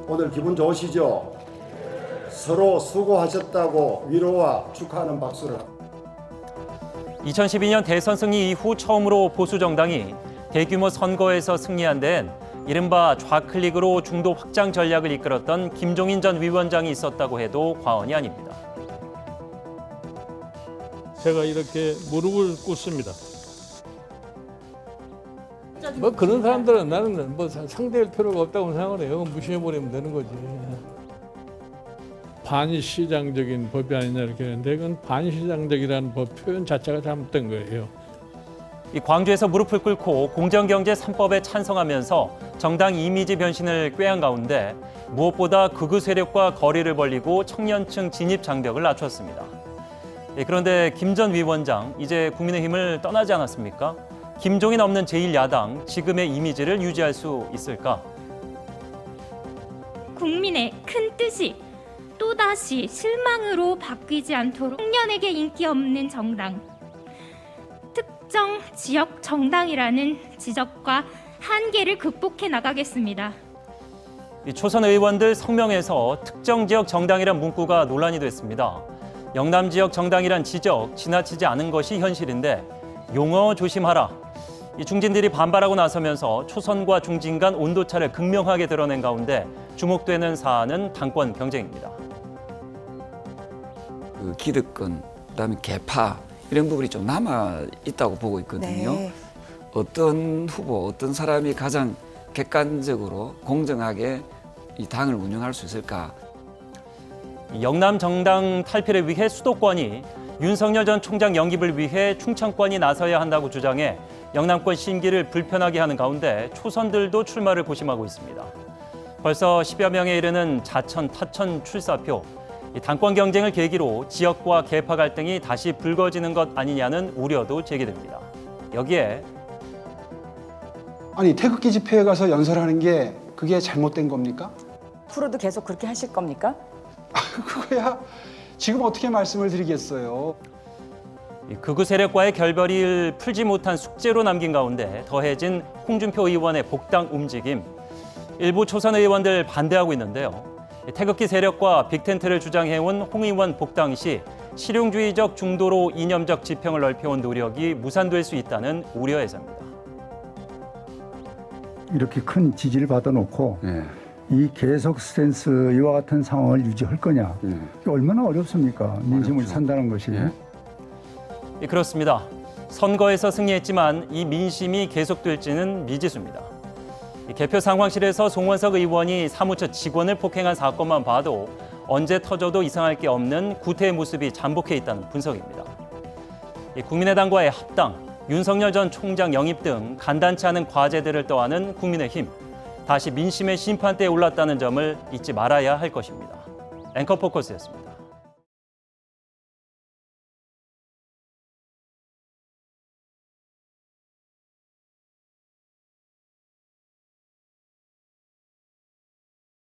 오늘 기분 좋으시죠? 서로 수고하셨다고 위로와 축하하는 박수를. 2012년 대선 승리 이후 처음으로 보수정당이 대규모 선거에서 승리한 데엔 이른바 좌클릭으로 중도 확장 전략을 이끌었던 김종인 전 위원장이 있었다고 해도 과언이 아닙니다. 제가 이렇게 무릎을 꿇습니다. 뭐 그런 사람들은 나는 뭐 상대할 필요가 없다고 생각을 해요. 무시해버리면 되는 거지. 반시장적인 법이 아니냐 이렇게 하는데 그건 반시장적이라는 법 표현 자체가 잘못된 거예요. 이 광주에서 무릎을 꿇고 공정경제 3법에 찬성하면서 정당 이미지 변신을 꾀한 가운데 무엇보다 극우 세력과 거리를 벌리고 청년층 진입 장벽을 낮췄습니다. 그런데 김 전 위원장 이제 국민의힘을 떠나지 않았습니까? 김종인 없는 제1야당 지금의 이미지를 유지할 수 있을까? 국민의 큰 뜻이 또다시 실망으로 바뀌지 않도록 청년에게 인기 없는 정당, 특정 지역 정당이라는 지적과 한계를 극복해 나가겠습니다. 이 초선 의원들 성명에서 특정 지역 정당이란 문구가 논란이 됐습니다. 영남 지역 정당이란 지적 지나치지 않은 것이 현실인데 용어 조심하라. 이 중진들이 반발하고 나서면서 초선과 중진 간 온도차를 극명하게 드러낸 가운데 주목되는 사안은 당권 경쟁입니다. 그 기득권, 그다음에 계파 이런 부분이 좀 남아 있다고 보고 있거든요. 네. 어떤 후보, 어떤 사람이 가장 객관적으로 공정하게 이 당을 운영할 수 있을까? 영남 정당 탈피를 위해 수도권이 윤석열 전 총장 영입을 위해 충청권이 나서야 한다고 주장해 영남권 심기를 불편하게 하는 가운데 초선들도 출마를 고심하고 있습니다. 벌써 10여 명에 이르는 자천, 타천 출사표, 이 당권 경쟁을 계기로 지역과 계파 갈등이 다시 불거지는 것 아니냐는 우려도 제기됩니다. 여기에 아니 태극기 집회에 가서 연설하는 게 그게 잘못된 겁니까? 앞으로도 계속 그렇게 하실 겁니까? 그거야 지금 어떻게 말씀을 드리겠어요. 이 극우 세력과의 결별을 풀지 못한 숙제로 남긴 가운데 더해진 홍준표 의원의 복당 움직임. 일부 초선 의원들 반대하고 있는데요. 태극기 세력과 빅텐트를 주장해온 홍 의원 복당 시 실용주의적 중도로 이념적 지평을 넓혀온 노력이 무산될 수 있다는 우려에서입니다. 이렇게 큰 지지를 받아놓고 이 계속 스탠스 이와 같은 상황을 유지할 거냐. 이게 얼마나 어렵습니까? 민심을 산다는 것이. 그렇습니다. 선거에서 승리했지만 이 민심이 계속될지는 미지수입니다. 개표 상황실에서 송원석 의원이 사무처 직원을 폭행한 사건만 봐도 언제 터져도 이상할 게 없는 구태의 모습이 잠복해 있다는 분석입니다. 국민의당과의 합당, 윤석열 전 총장 영입 등 간단치 않은 과제들을 떠안은 국민의힘. 다시 민심의 심판대에 올랐다는 점을 잊지 말아야 할 것입니다. 앵커 포커스였습니다.